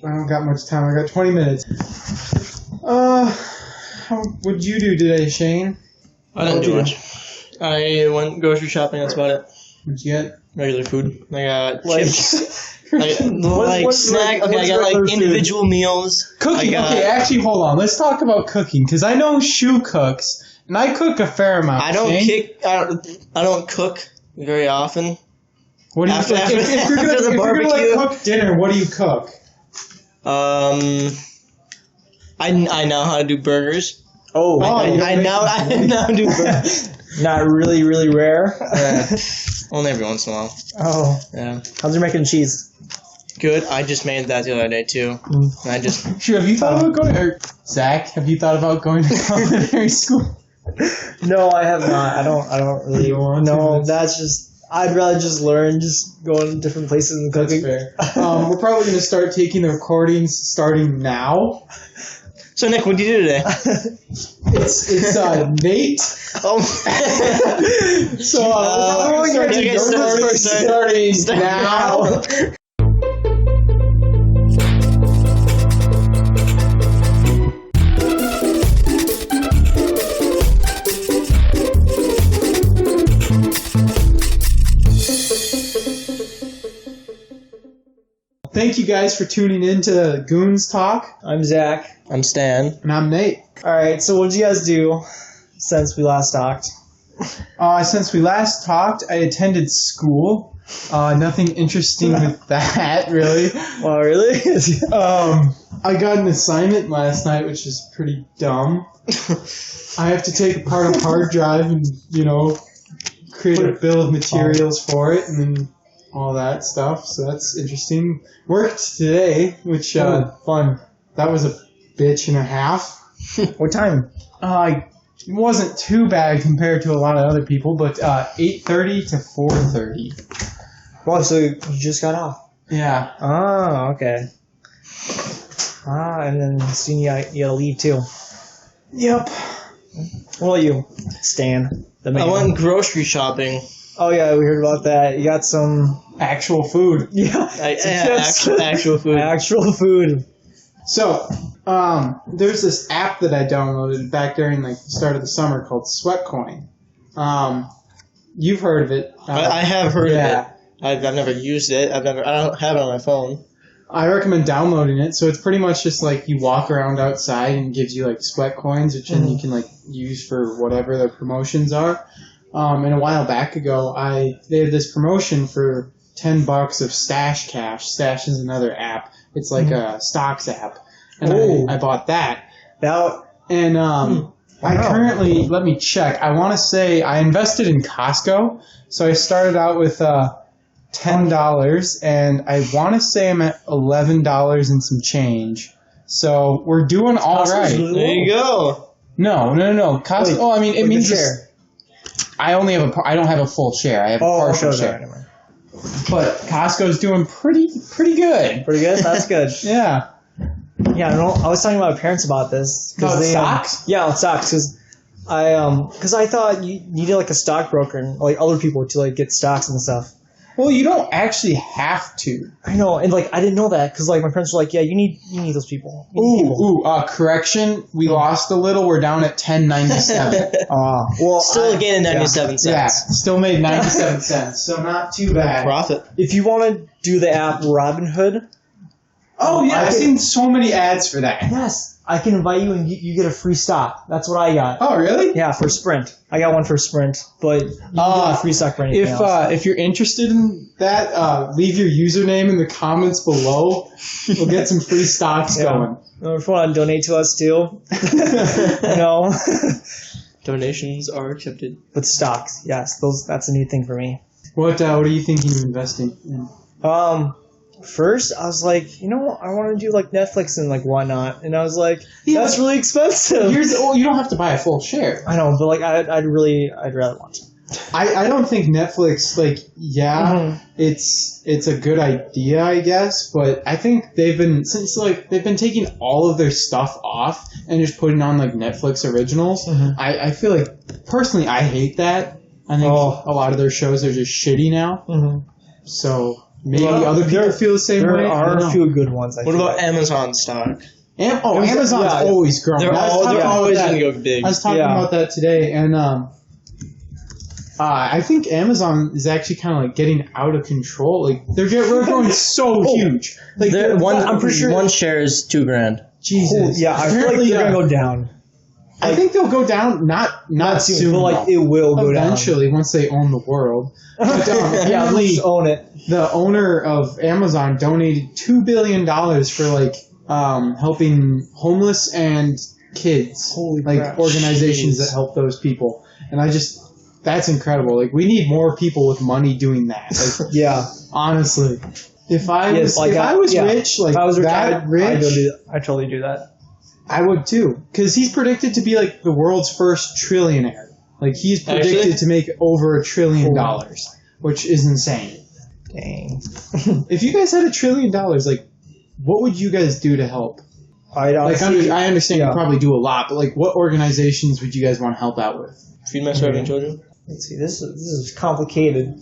I don't got much time. I got 20 minutes. What'd you do today, Shane? I didn't do much. I went grocery shopping. That's about it. What'd you get? Regular food. I got Like- chips. I got snack. Okay, I got regular like individual meals. Cooking. Okay, actually, hold on. Let's talk about cooking because I know Shu cooks, and I cook a fair amount. I don't Shane. I don't cook very often. What do you After- if you're after gonna, the if you're barbecue. gonna like, cook dinner? What do you cook? I know how to do burgers. Oh, I now do burgers. not really, really rare. Only every once in a while. Oh, Yeah. how's your mac and cheese? Good. I just made that the other day too. And I just Shu, have you thought about going? Or Zach, have you thought about going to culinary school? No, I have not. I don't really. You want to? No, that's just. I'd rather just learn, just go to different places and cooking. That's fair. We're probably going to start taking the recordings starting now. So Nick, what did you do today? It's Nate. Oh. So we're probably going to start starting now. Thank you guys for tuning in to Goons Talk. I'm Zach. I'm Stan. And I'm Nate. All right, so what did you guys do since we last talked? Since we last talked, I attended school. Nothing interesting with that, really. Well, really? I got an assignment last night, which is pretty dumb. I have to take apart a hard drive and, create a bill of materials for it, and then all that stuff. So that's interesting. Worked today, which, fun. That was a bitch and a half. What time? It wasn't too bad compared to a lot of other people, but 8:30 to 4:30. Well, so you just got off. Yeah. Oh, okay. And then soon you gotta leave too. Yep. What about you, Stan? The man. I went grocery shopping. Oh yeah, we heard about that. You got some Actual food. Actual food. actual food. So, there's this app that I downloaded back during the start of the summer called Sweatcoin. You've heard of it. I have heard of yeah. it. I've never used it. I don't have it on my phone. I recommend downloading it. So it's pretty much just like you walk around outside and it gives you like sweat coins, which then you can use for whatever their promotions are. And a while back ago, they had this promotion for $10 of Stash Cash. Stash is another app. It's like a stocks app. And I bought that. And I currently, let me check. I want to say I invested in Costco. So I started out with $10, and I want to say I'm at $11 and some change. So we're doing all right. Really There you go. No. Costco. Wait, it means share. I don't have a full share. I have a partial share. Right. But Costco's doing pretty good. Pretty good. That's good. Yeah. Yeah, I was talking to my parents about this. Stocks? Yeah, stocks. Because I thought you needed like a stockbroker and like other people to like get stocks and stuff. Well, you don't actually have to. I know, and like I didn't know that because like my parents were like, yeah, you need those people. Correction. We lost a little. We're down at $10.97. Well, Still gaining 97 cents. Yeah, still made 97 cents. So not too bad. Profit. if you want to do the app Robinhood, Oh yeah, I've seen so many ads for that. yes, I can invite you and you get a free stock. That's what I got. Oh really? Yeah, for Sprint. I got one for Sprint, but you can get a free stock for anything else. If you're interested in that, leave your username in the comments below. We'll get some free stocks going. If you want to donate to us too, no. Donations are accepted. But stocks, yes, that's a neat thing for me. What are you thinking of investing in? First, I was like, I want to do like Netflix and like whatnot, and I was like, that's really expensive. You don't have to buy a full share. I know, but like, I'd rather watch it. I don't think Netflix, it's a good idea, I guess, but I think they've been taking all of their stuff off and just putting on like Netflix originals. I feel like personally I hate that. I think a lot of their shows are just shitty now. So maybe other people feel the same way. There are a few good ones. What about Amazon stock? Amazon's always growing. They're always going to go big. I was talking about that today, and I think Amazon is actually kind of like getting out of control. Like they're growing so huge. Like I'm pretty sure one share is $2,000. Jesus. Yeah, I feel like they're gonna go down. I think they'll go down. Not soon, but like it will go down eventually once they own the world. But, yeah, let's own it. The owner of Amazon donated $2 billion for like helping homeless and kids, organizations that help those people. And that's incredible. Like we need more people with money doing that. Like, yeah, honestly, if I was rich, like if I was that rich, I'd totally do that. I would too, because he's predicted to be like the world's first trillionaire. Like he's predicted to make over $1 trillion, which is insane. Dang. If you guys had $1 trillion, like, what would you guys do to help? I understand you probably do a lot, but like, what organizations would you guys want to help out with? Feed my starving children. Let's see. This is complicated.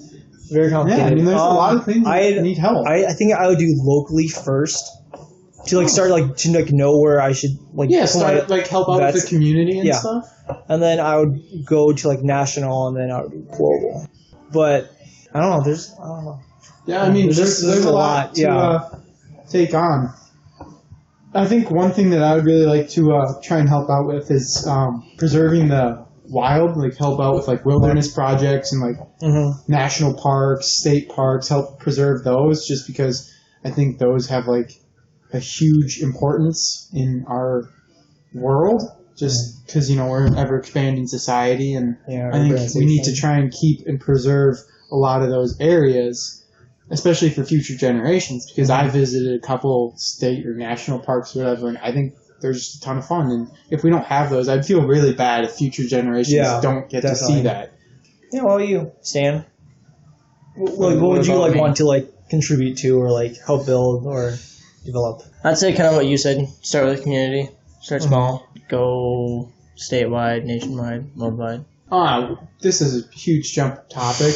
Very complicated. Yeah, I mean, there's a lot of things that need help. I think I would do locally first. To like start like to like know where I should like start like help out with the community and stuff. And then I would go to like national, and then I would do global. But I don't know. Yeah, I mean, there's a lot to take on. I think one thing that I would really like to try and help out with is preserving the wild, like help out with like wilderness projects and like national parks, state parks, help preserve those. Just because I think those have like a huge importance in our world, just because we're an ever expanding society, and I think we need to try and keep and preserve a lot of those areas, especially for future generations. Because I visited a couple state or national parks or whatever, and I think they're just a ton of fun. And if we don't have those, I'd feel really bad if future generations don't get to see that. Yeah, what about you, Stan? What would you want to like contribute to or like help build or develop? I'd say kind of what you said. Start with the community. Start small. Go statewide, nationwide, worldwide. This is a huge jump topic.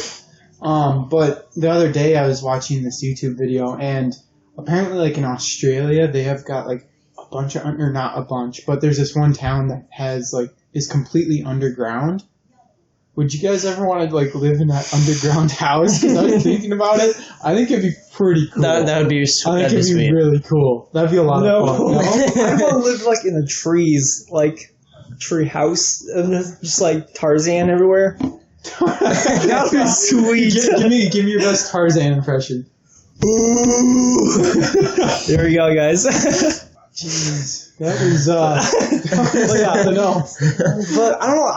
But the other day I was watching this YouTube video, and apparently like in Australia they have got like a bunch of, or not a bunch, but there's this one town that has like is completely underground. Would you guys ever want to like live in that underground house? Because I was thinking about it. I think it'd be pretty cool. That would be sweet. I think it'd be really cool. That'd be a lot of fun. No? I want to live like in the trees, like tree house, and just like Tarzan everywhere. That would be sweet. Give me your best Tarzan impression. There we go, guys. Jeez, that was no. But I don't know.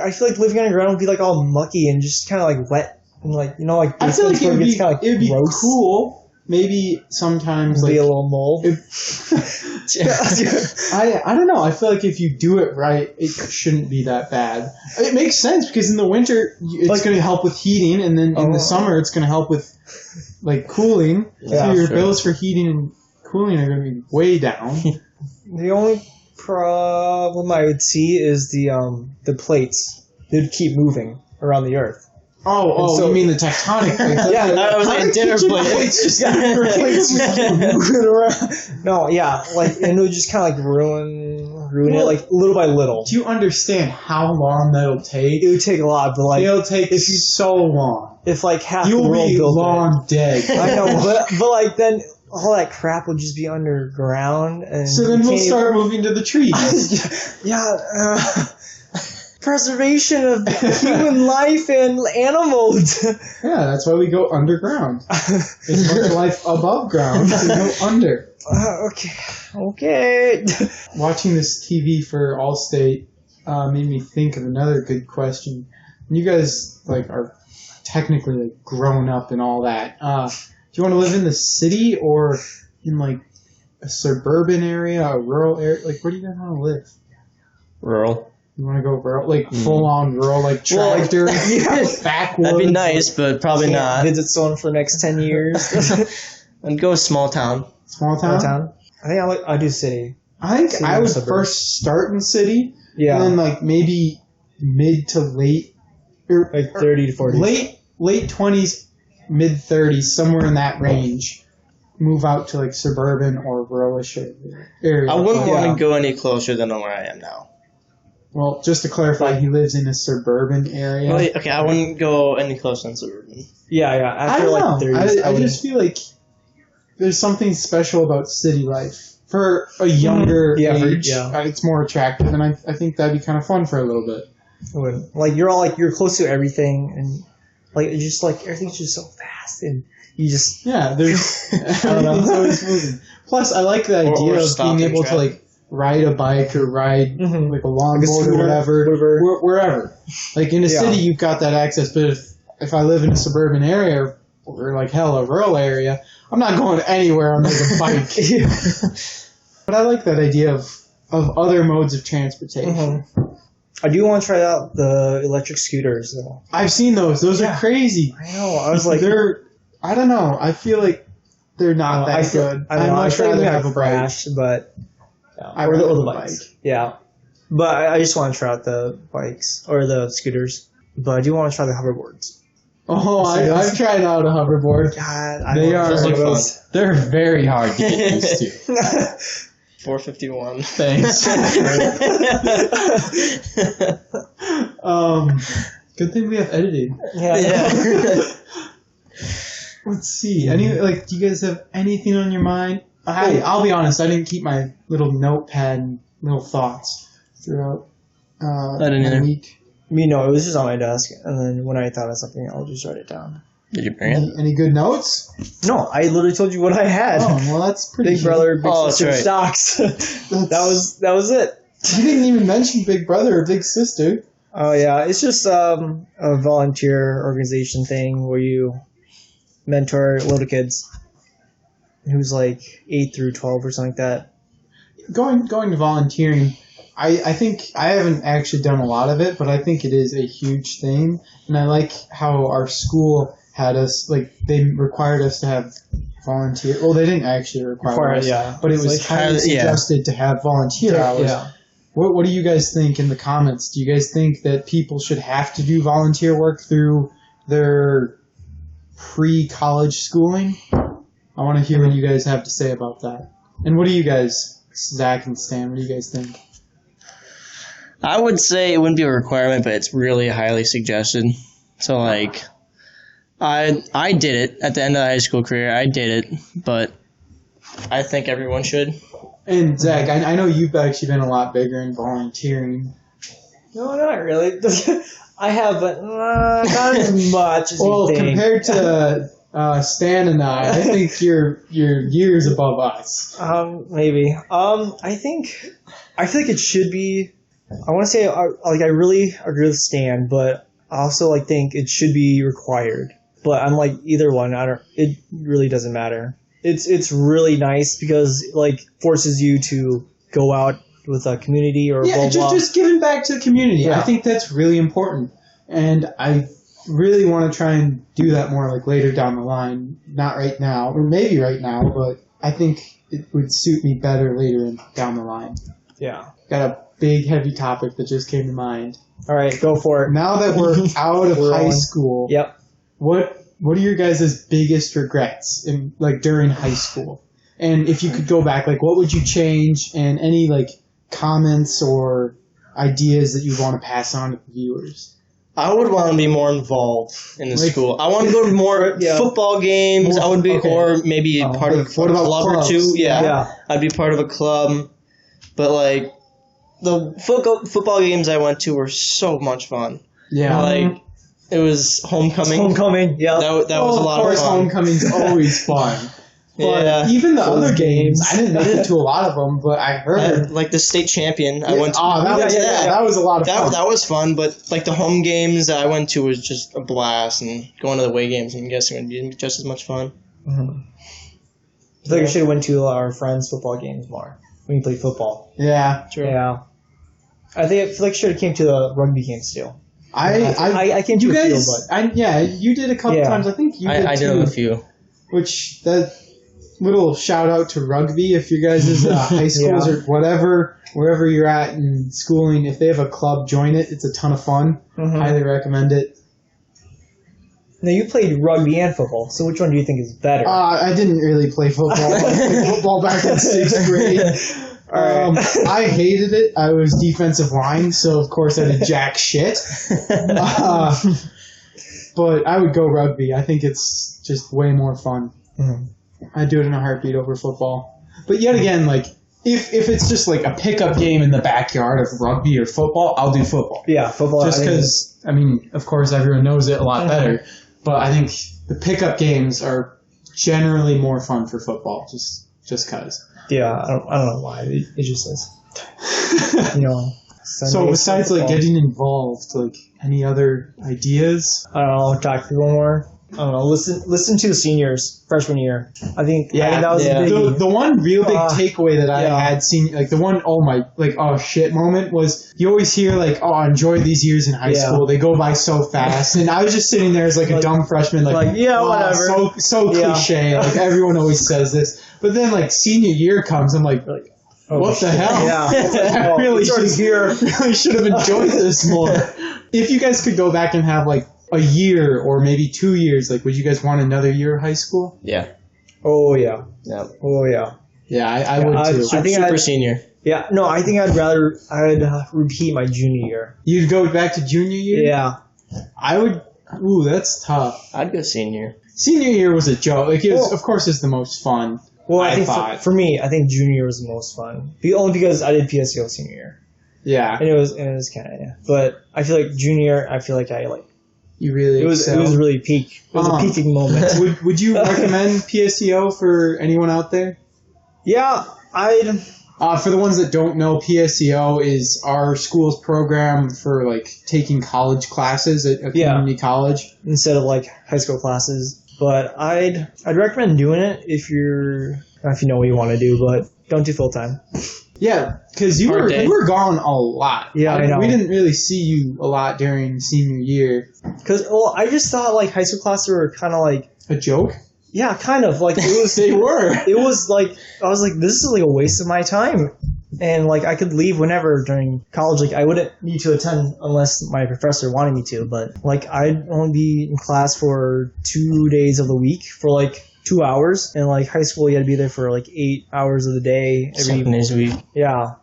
I feel like living underground would be like all mucky and just kind of like wet and like like. I feel like it'd be gross. Cool. Maybe sometimes be a little mold. I don't know. I feel like if you do it right, it shouldn't be that bad. It makes sense because in the winter it's going to help with heating, and then in the summer it's going to help with like cooling. So your bills for heating and cooling are going to be way down. The only problem I would see is the plates. They'd keep moving around the Earth. So you mean the tectonic plates? Yeah, that was like dinner plates. Just moving around. No, and it would just kind of like ruin it, like little by little. Do you understand how long that'll take? It would take a lot, but like it'll take so long. If like half you'll the world be built long dead. I know, but like then all that crap would just be underground, and so then we'll start moving to the trees. Preservation of human life and animals. Yeah, that's why we go underground. It's much life above ground, so go under. Okay. Watching this TV for Allstate made me think of another good question. You guys like are technically like grown up and all that. Do you want to live in the city or in like a suburban area, a rural area? Like, where do you guys want to live? Rural. You want to go rural, like full on rural, like tractor, backwoods. That'd be nice, but probably not. Visit someone for the next 10 years. And go small town. Small town. I think I do city. I think I would first start in city. Yeah. And then like maybe mid to late, like 30 to 40. Late 20s, mid-30s, somewhere in that range, move out to like suburban or ruralish area. I wouldn't want to go any closer than where I am now. Well, just to clarify, he lives in a suburban area. Well, okay, I wouldn't go any closer than suburban. Yeah. I don't know. I just feel like there's something special about city life. For a younger age, it's more attractive, and I think that'd be kind of fun for a little bit. Like you're close to everything, and like it's just like everything's just so fast, and you just there's everything's always moving. Plus, I like the idea of being able to like ride a bike or ride like a longboard or whatever, wherever. Like in a city, you've got that access, but if I live in a suburban area or like hell a rural area, I'm not going anywhere on like a bike. But I like that idea of other modes of transportation. I do want to try out the electric scooters, though. I've seen those. Those are crazy. I know. I was like... I don't know. I feel like they're not that good. I'd much rather have a crash, but... Or the bikes. Yeah. But I just want to try out the bikes, or the scooters. But I do want to try the hoverboards. Oh, I've tried out a hoverboard. God, they're very hard to get used to. 451. Thanks. Good thing we have editing. Yeah. Let's see. Do you guys have anything on your mind? I'll be honest. I didn't keep my little notepad and little thoughts throughout the week. No, it was just on my desk, and then when I thought of something, I'll just write it down. Did you bring it? Any good notes? No, I literally told you what I had. Oh, well, that's pretty Big Brother, Big Sister right. stocks. that was it. You didn't even mention Big Brother or Big Sister. Oh, yeah. It's just a volunteer organization thing where you mentor little kids who's like 8 through 12 or something like that. Going to volunteering, I think I haven't actually done a lot of it, but I think it is a huge thing. And I like how our school had us, like, they required us to have volunteer. Well, they didn't actually require us, but it was highly suggested to have volunteer hours. Yeah. What do you guys think in the comments? Do you guys think that people should have to do volunteer work through their pre-college schooling? I want to hear what you guys have to say about that. And what do you guys, Zach and Stan, what do you guys think? I would say it wouldn't be a requirement, but it's really highly suggested. So, like, I did it at the end of the high school career. I did it, but I think everyone should. And Zach, I know you've actually been a lot bigger in volunteering. No, not really. I have, but not as much as you think. Well, compared to Stan and I think you're years above us. Maybe. I feel like it should be. I want to say I really agree with Stan, but I also think it should be required. But I'm like either one. It really doesn't matter. It's really nice because forces you to go out with a community or blah, blah. Just giving back to the community. Yeah. I think that's really important, and I really want to try and do that more later down the line. Not right now, or maybe right now, but I think it would suit me better later down the line. Yeah. Got a big heavy topic that just came to mind. All right, go for it. Now that we're out of high school, yep. What are your guys' biggest regrets during high school? And if you could go back, what would you change? And any comments or ideas that you want to pass on to the viewers? I would want to be more involved in the school. I want to go to more football games. I would be, or maybe part of a club or two. Yeah, I'd be part of a club. But the football games I went to were so much fun. Yeah, it was homecoming. Homecoming, yeah. That was a lot of fun. Of course, homecoming's always fun. But even the other games, I didn't make it to a lot of them, but I heard the state champion. I went to. That was a lot of fun. That was fun, but the home games that I went to was just a blast, and going to the away games, I'm guessing would be just as much fun. Mm-hmm. I think I should have went to our friends' football games more when you played football. Yeah, true. Yeah, I feel like I should have came to the rugby games too. I came to you a guys. few, but you did a couple times. I think you did I too. did a few. Which that little shout out to rugby if you guys' high schools or whatever, wherever you're at in schooling, if they have a club, join it. It's a ton of fun. Mm-hmm. Highly recommend it. Now, you played rugby and football, so which one do you think is better? I didn't really play football. I played football back in 6th grade. I hated it. I was defensive line, so of course I did jack shit. But I would go rugby. I think it's just way more fun. Mm-hmm. I'd do it in a heartbeat over football. But yet again, like, if it's just like a pickup game in the backyard of rugby or football, I'll do football. Yeah, football. Just because, I mean, of course everyone knows it a lot better. But I think the pickup games are generally more fun for football, just because. Yeah, I don't know why. It just is. So besides football, like getting involved, like any other ideas? I don't know. Talk to people more. I don't know. Listen to the seniors freshman year. I think that was a big. The one real big takeaway that I had seen, like the one oh shit moment was you always hear like, oh, I enjoyed these years in high school. They go by so fast, and I was just sitting there as like a dumb freshman, whatever. So cliche. Like everyone always says this, but then like senior year comes, I'm like what the hell? Yeah. I really should have enjoyed this more. If you guys could go back and have like a year or maybe 2 years, like would you guys want another year of high school? Yeah. Oh yeah. Yeah. Oh yeah. Yeah, I would too. I think super senior. Yeah, no, I think I'd repeat my junior year. You'd go back to junior year? Yeah. I would. Ooh, that's tough. I'd go senior. Senior year was a joke. Like, of course, it's the most fun. Well, I think for me, I think junior year was the most fun. Only because I did PSEO senior year. Yeah. And it was kind of, But I feel like junior, you really it was really peak. It was a peaking moment. Would you recommend PSEO for anyone out there? Yeah, I'd. For the ones that don't know, PSEO is our school's program for like taking college classes at a community college instead of like high school classes. But I'd recommend doing it if you know what you want to do, but don't do full time. Yeah, because you were gone a lot. Yeah, I know. We didn't really see you a lot during senior year. Because I just thought like high school classes were kind of like a joke. Yeah, kind of like it was. They were. It was like I was like, this is like a waste of my time, and like I could leave whenever during college. Like I wouldn't need to attend unless my professor wanted me to. But like I'd only be in class for 2 days of the week for like 2 hours, and like high school you had to be there for like 8 hours of the day every 7 days a week. Yeah.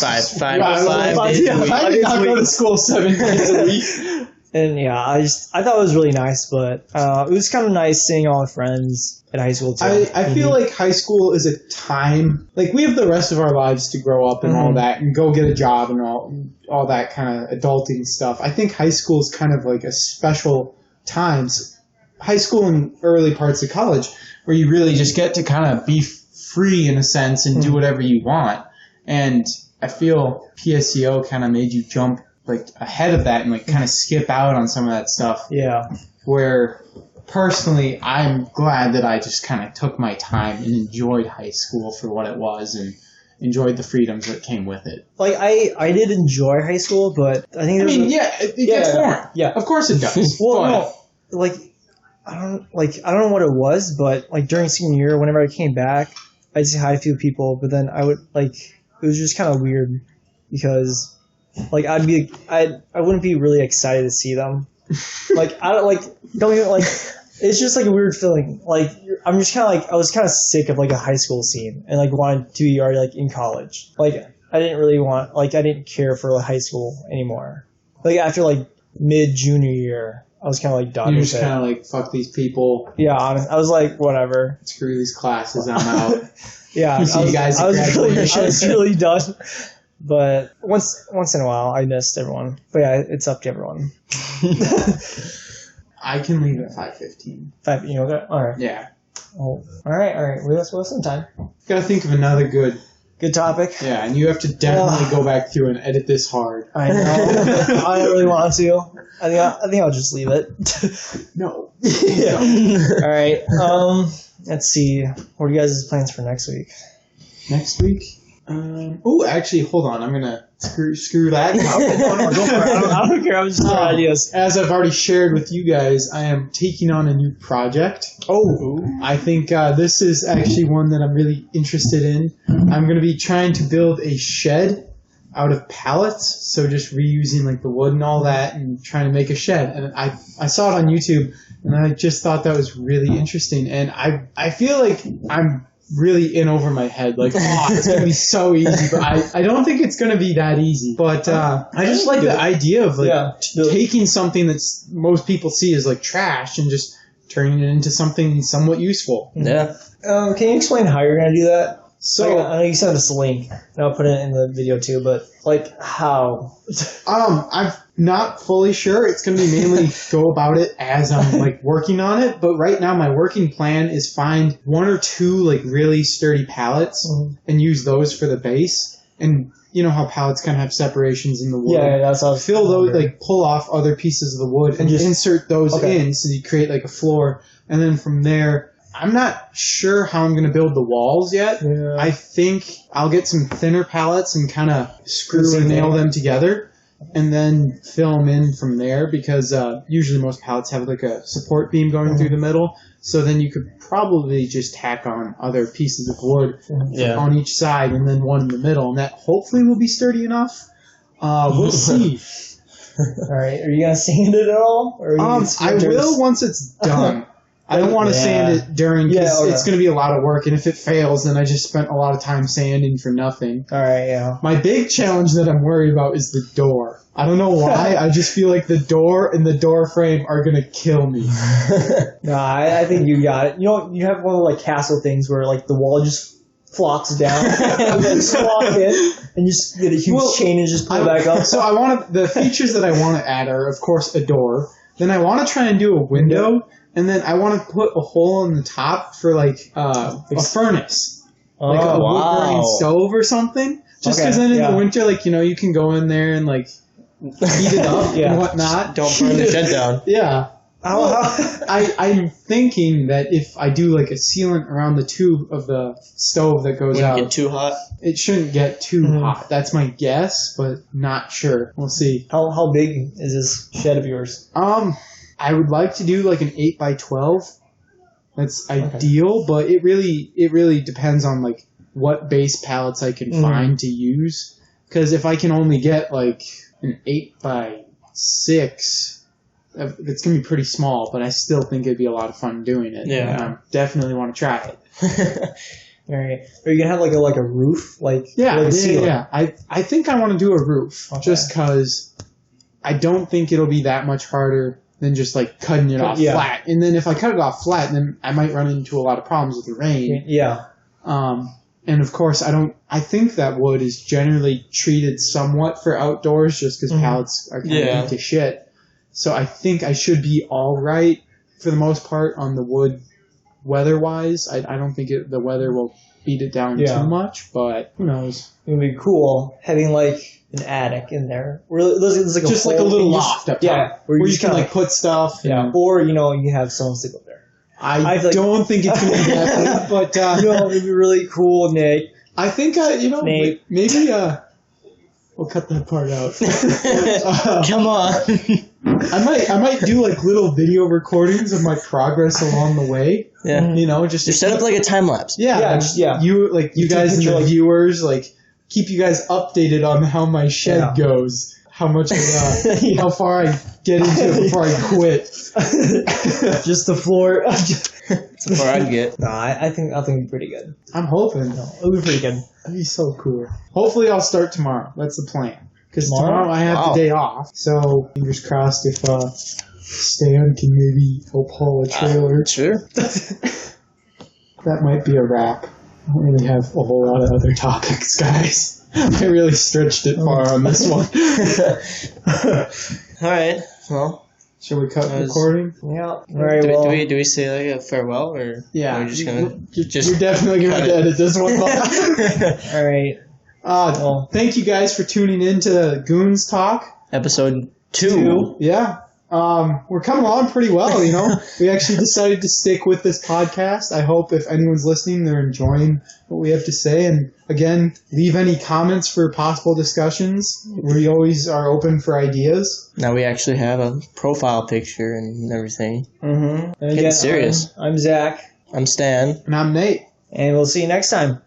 Five days a week. I did not go to school 7 days a week. And yeah, I thought it was really nice, but it was kind of nice seeing all the friends at high school too. I feel like high school is a time, like we have the rest of our lives to grow up and all that and go get a job and all that kind of adulting stuff. I think high school is kind of like a special times, high school and early parts of college, where you really just get to kind of be free in a sense and do whatever you want. And I feel PSEO kind of made you jump like ahead of that and like kind of skip out on some of that stuff. Yeah. Where personally, I'm glad that I just kind of took my time and enjoyed high school for what it was and enjoyed the freedoms that came with it. Like I did enjoy high school, but I think it gets boring. Yeah, of course it does. Well, no, like I don't know what it was, but like during senior year, whenever I came back, I'd say hi to a few people, but then I would like it was just kind of weird because. Like I wouldn't be really excited to see them. Like don't even like. It's just like a weird feeling. Like I'm just kind of like I was kind of sick of like a high school scene and like wanted to be already like in college. Like I didn't care for like high school anymore. Like after like mid junior year, I was kind of like done. You're just kind of like fuck these people. Yeah, honestly, I was like whatever. Screw these classes. I'm out. Yeah, I was really done. But once in a while, I missed everyone. But yeah, it's up to everyone. I can leave at 5:15. 5, you know that? All right. Yeah. Oh, all right. We have some time. Gotta think of another good topic. Yeah, and you have to definitely go back through and edit this hard. I know. I don't really want to. I think I'll just leave it. No. Yeah. All right. Let's see. What are you guys' plans for next week? Next week? Actually, hold on. I'm gonna screw that. I don't care. I'm just throwing ideas. As I've already shared with you guys, I am taking on a new project. Oh, I think this is actually one that I'm really interested in. I'm going to be trying to build a shed out of pallets, so just reusing like the wood and all that, and trying to make a shed. And I saw it on YouTube, and And I just thought that was really interesting. And I feel like I'm really in over my head. Like, it's going to be so easy. But I don't think it's going to be that easy. But I just like the idea of like taking something that's most people see as like trash and just turning it into something somewhat useful. Yeah. Can you explain how you're going to do that? So I know you sent us a link, and I'll put it in the video too, but like how? I'm not fully sure. It's going to be mainly go about it as I'm like working on it. But right now my working plan is find 1 or 2 like really sturdy pallets and use those for the base. And you know how pallets kind of have separations in the wood. Yeah, that's how. Fill those, like pull off other pieces of the wood and just insert those in, so you create like a floor. And then from there, I'm not sure how I'm going to build the walls yet. Yeah. I think I'll get some thinner pallets and kind of screw and nail them together and then fill them in from there, because usually most pallets have like a support beam going through the middle. So then you could probably just tack on other pieces of wood on each side and then one in the middle. And that hopefully will be sturdy enough. We'll see. All right. Are you going to sand it at all? Or I will once it's done. I don't want to sand it during, because it's going to be a lot of work, and if it fails, then I just spent a lot of time sanding for nothing. All right, yeah. My big challenge that I'm worried about is the door. I don't know why. I just feel like the door and the door frame are going to kill me. No, I think you got it. You know, you have one of the like castle things where like the wall just flops down and then slot in, and you just get a huge chain and just pull it back up. So the features that I want to add are, of course, a door. Then I want to try and do a window. And then I want to put a hole in the top for like a furnace, like a wood-burning stove or something. Just because then in the winter, like, you know, you can go in there and like heat it up and whatnot. Don't burn the shed down. Yeah. I'm thinking that if I do like a sealant around the tube of the stove that goes out, get too hot. It shouldn't get too hot. That's my guess, but not sure. We'll see. How big is this shed of yours? I would like to do like an 8x12. That's ideal, but it really depends on like what base pallets I can find to use. Because if I can only get like an 8x6, it's gonna be pretty small. But I still think it'd be a lot of fun doing it. Yeah, and I definitely want to try it. All right. Are you gonna have like a roof, yeah? I think I want to do a roof just because I don't think it'll be that much harder than just like cutting it off flat. And then if I cut it off flat, then I might run into a lot of problems with the rain. Yeah. And of course, I think that wood is generally treated somewhat for outdoors, just because pallets are kind of into shit. So I think I should be all right for the most part on the wood weather-wise. I don't think the weather will beat it down too much, but who knows? It would be cool having like an attic in there. There's like just like a little loft up top. Yeah, where you can like put stuff. Yeah, or you have someone sleep up there. I don't think it's going to be that big, but it'd be really cool, Nate. I think Nate. Maybe we'll cut that part out. Come on. I might do like little video recordings of my progress along the way. Yeah. Just set up like a time lapse. Yeah. You guys and the viewers, like, keep you guys updated on how my shed goes. How much, how far I get into it before I quit. Just the floor. That's the far I'd get. No, I think it'll be pretty good. I'm hoping. No, it'll be pretty good. That'd be so cool. Hopefully I'll start tomorrow. That's the plan. Because tomorrow I have the day off. So, fingers crossed if Stan can maybe help haul a trailer. Sure. That might be a wrap. I don't really have a whole lot of other topics, guys. I really stretched it far on this one. All right. Well, shall we cut recording? Yeah. All right. Do we say like a farewell, or are we just gonna? You're definitely gonna have to edit this one. All right. Thank you guys for tuning in to Goons Talk, episode 2. Yeah. We're coming along pretty well, We actually decided to stick with this podcast. I hope if anyone's listening, they're enjoying what we have to say. And again, leave any comments for possible discussions. We always are open for ideas. Now we actually have a profile picture and everything. Mm-hmm. Getting serious. I'm Zach. I'm Stan. And I'm Nate. And we'll see you next time.